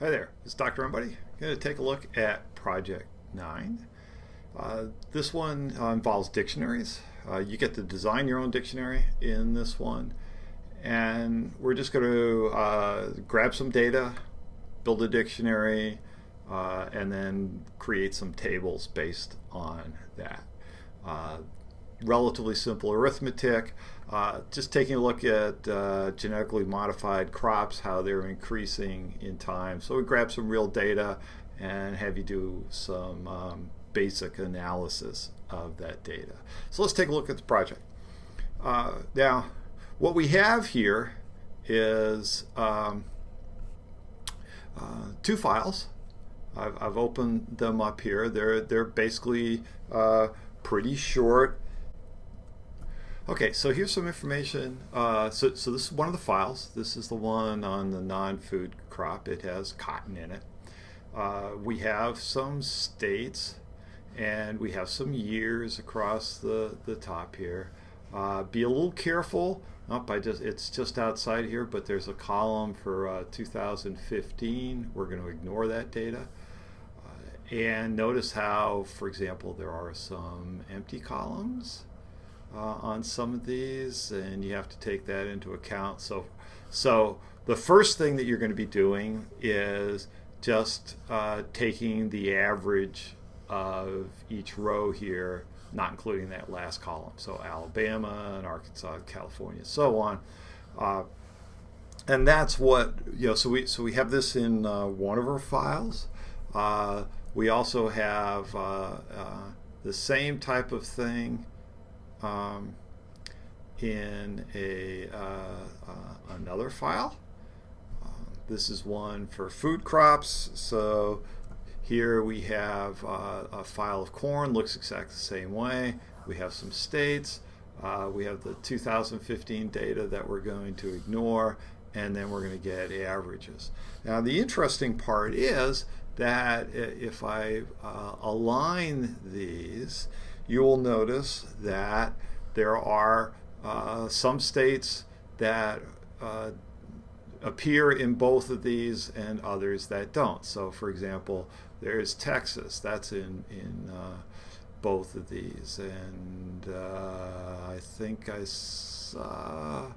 Hi there, it's Dr. Everybody. Going to take a look at Project 9. This one involves dictionaries. You get to design your own dictionary in this one. And we're just going to grab some data, build a dictionary, and then create some tables based on that. Uh, Relatively simple arithmetic. Just taking a look at genetically modified crops, how they're increasing in time. So we grab some real data and have you do some basic analysis of that data. So let's take a look at the project. Now, what we have here is two files. I've opened them up here. They're basically pretty short. Okay, so here's some information. So this is one of the files. This is the one on the non-food crop. It has cotton in it. We have some states, and we have some years across the top here. Be a little careful. It's just outside here, but there's a column for 2015. We're going to ignore that data. And notice how, for example, there are some empty columns on some of these, and you have to take that into account. So the first thing that you're going to be doing is just taking the average of each row here, not including that last column. So Alabama and Arkansas, California, so on. And that's what, so we have this in one of our files. We also have the same type of thing in another file. This is one for food crops. So here we have a file of corn, looks exactly the same way. We have some states. We have the 2015 data that we're going to ignore, and then we're going to get averages. Now the interesting part is that if I align these, you will notice that there are some states that appear in both of these and others that don't. So for example, there's Texas, that's in both of these, and I think I saw,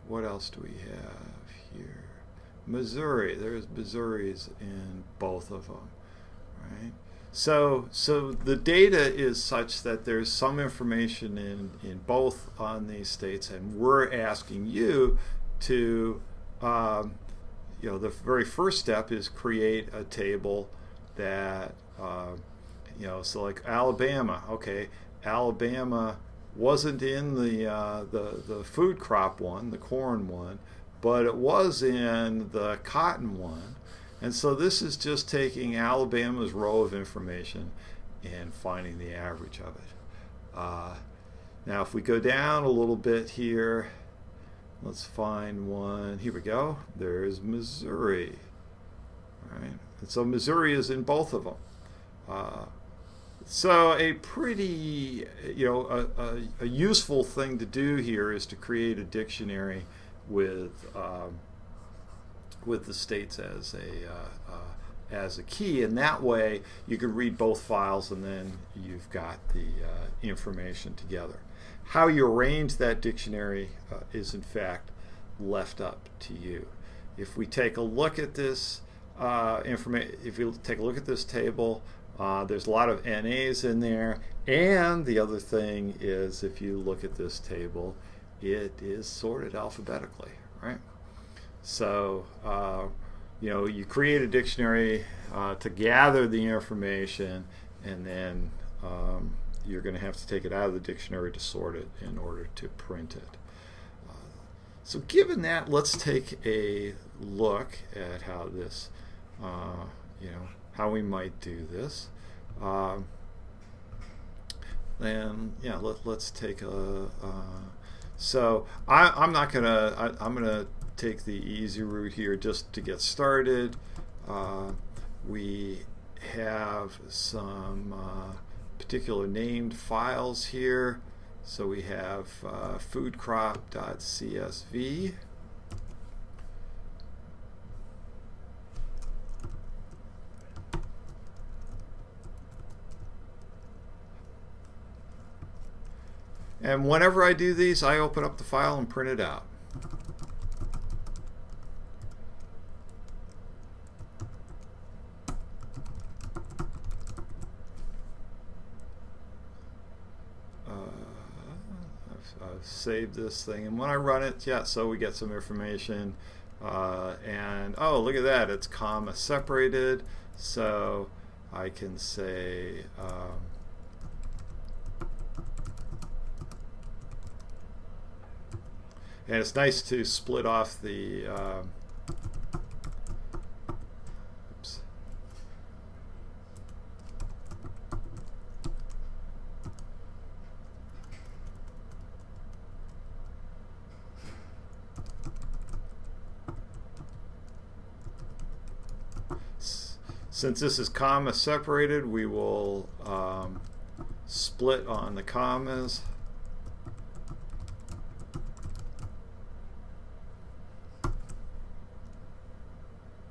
what else do we have here? Missouri, there's Missouri's in both of them, right? So the data is such that there's some information in both on these states, and we're asking you to, the very first step is create a table that, so like Alabama. Okay, Alabama wasn't in the food crop one, the corn one, but it was in the cotton one. And so this is just taking Alabama's row of information and finding the average of it. Now if we go down a little bit here, let's find one. Here we go. There's Missouri. All right. And so Missouri is in both of them. So a pretty, a useful thing to do here is to create a dictionary with the states as a key, and that way you can read both files and then you've got the information together. How you arrange that dictionary is in fact left up to you. If we take a look at this if you take a look at this table, there's a lot of NAs in there, and the other thing is if you look at this table, it is sorted alphabetically, right? So, you create a dictionary to gather the information, and then you're going to have to take it out of the dictionary to sort it in order to print it. So given that, let's take a look at how this, how we might do this. Let's take a, so I'm not going to, I'm going to take the easy route here just to get started. We have some particular named files here. So we have foodcrop.csv. And whenever I do these, I open up the file and print it out. I've saved this thing, and when I run it, yeah, so we get some information. And oh, look at that, it's comma separated, so I can say and it's nice to split off the oops. Since this is comma separated, we will split on the commas.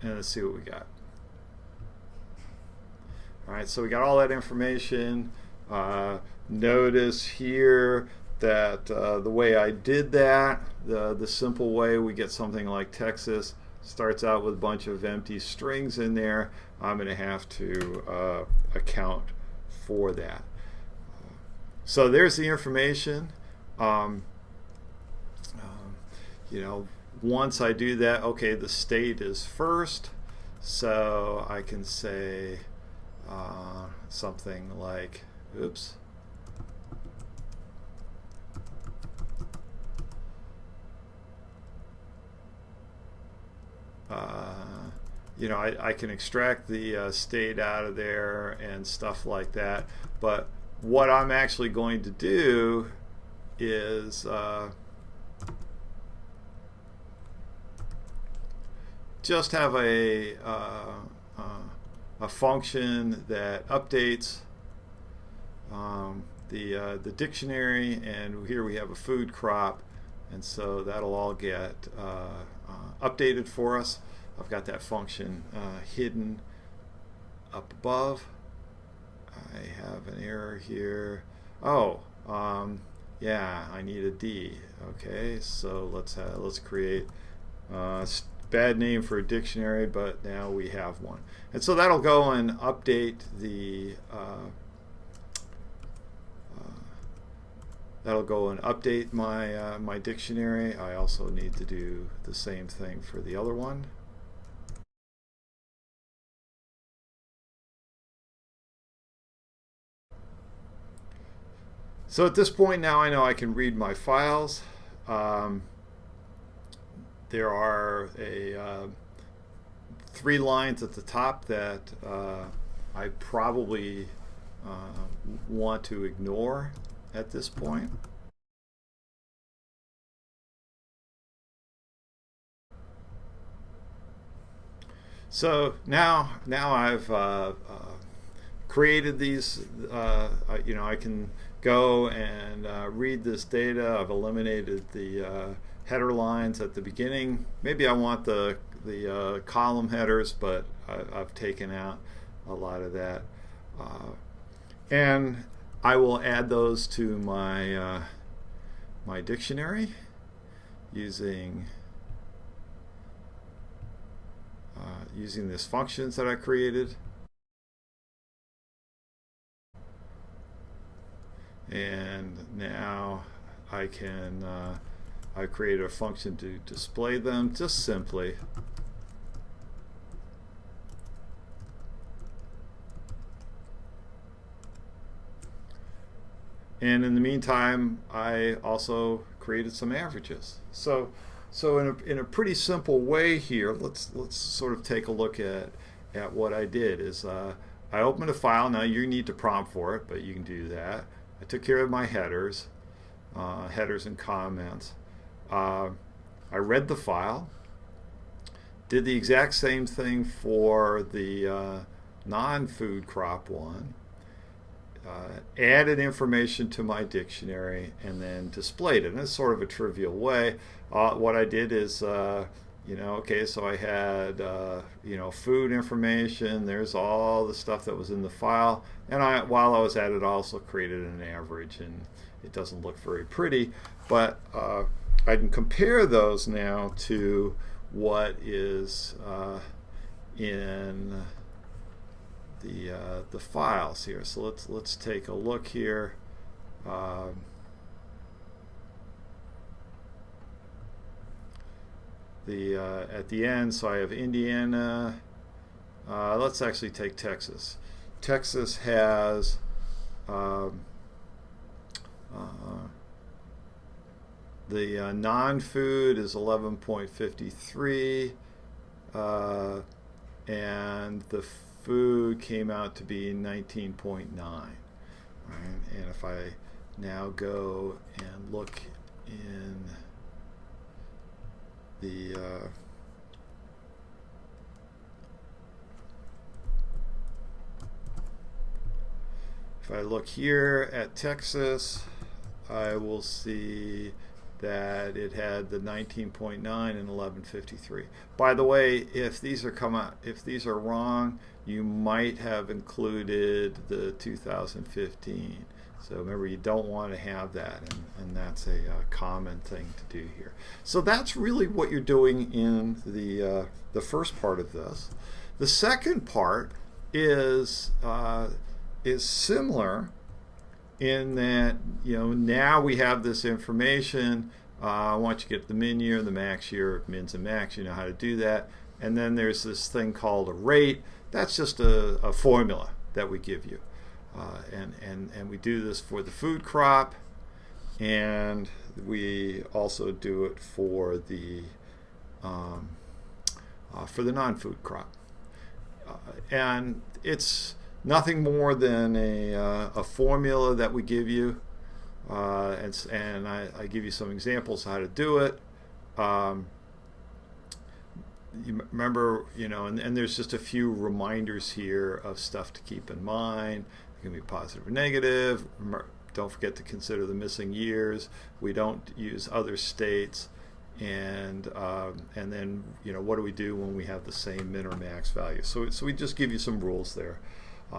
And let's see what we got. All right, so we got all that information. Notice here that the way I did that, the simple way, we get something like Texas. Starts out with a bunch of empty strings in there. I'm going to have to account for that. So there's the information. You know, once I do that, okay, the state is first, so I can say something like, oops. You know, I can extract the state out of there and stuff like that, but what I'm actually going to do is just have a function that updates the dictionary, and here we have a food crop, and so that'll all get updated for us. I've got that function hidden up above. I have an error here. Oh, yeah, I need a D. Okay, so let's create bad name for a dictionary, but now we have one, and so that'll go and update the my my dictionary. I also need to do the same thing for the other one. So at this point now I know I can read my files. There are 3 lines at the top that I probably want to ignore at this point. So now I've created these. You know, I can go and read this data. I've eliminated the header lines at the beginning. Maybe I want the column headers, but I've taken out a lot of that. And I will add those to my my dictionary using these functions that I created. And now I can I created a function to display them just simply. And in the meantime, I also created some averages. So in a pretty simple way here, let's sort of take a look at what I did. Is I opened a file. Now you need to prompt for it, but you can do that. I took care of my headers, headers and comments. I read the file, did the exact same thing for the non-food crop one, added information to my dictionary, and then displayed it in a sort of a trivial way. What I did is Okay, so I had food information. There's all the stuff that was in the file, and while I was at it, I also created an average, and it doesn't look very pretty, but I can compare those now to what is in the files here. So let's take a look here. At the end, so I have Indiana. Let's actually take Texas. Texas has the non-food is 11.53, and the food came out to be 19.9. Right? And if I now go and look in the if I look here at Texas, I will see that it had the 19.9 and 11.53. By the way, if these are wrong, you might have included the 2015. So remember, you don't want to have that, and that's a common thing to do here. So that's really what you're doing in the first part of this. The second part is similar in that now we have this information. Once you get the min year, the max year, mins and max, you know how to do that. And then there's this thing called a rate. That's just a formula that we give you. And we do this for the food crop, and we also do it for the non-food crop. And it's nothing more than a formula that we give you, and I give you some examples of how to do it. You remember, and there's just a few reminders here of stuff to keep in mind. It can be positive or negative. Don't forget to consider the missing years. We don't use other states, and then what do we do when we have the same min or max value? So we just give you some rules there.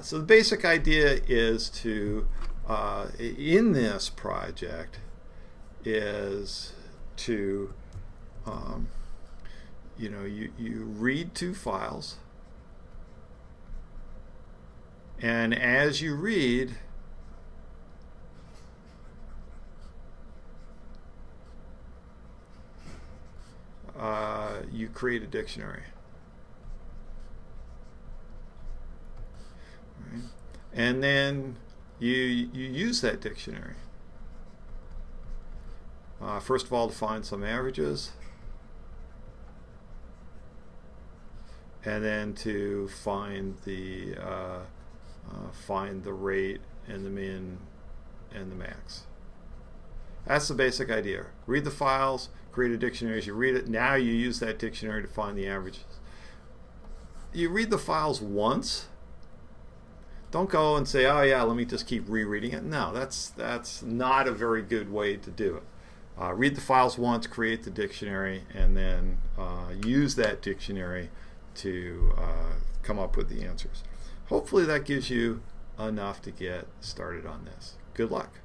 So the basic idea is to in this project is to you read two files, and as you read, you create a dictionary. Right? And then you use that dictionary. First of all, to find some averages, and then to find the rate and the min and the max. That's the basic idea. Read the files, create a dictionary. As you read it, now you use that dictionary to find the averages. You read the files once. Don't go and say, oh yeah, let me just keep rereading it. No, that's not a very good way to do it. Read the files once, create the dictionary, and then use that dictionary to come up with the answers. Hopefully that gives you enough to get started on this. Good luck.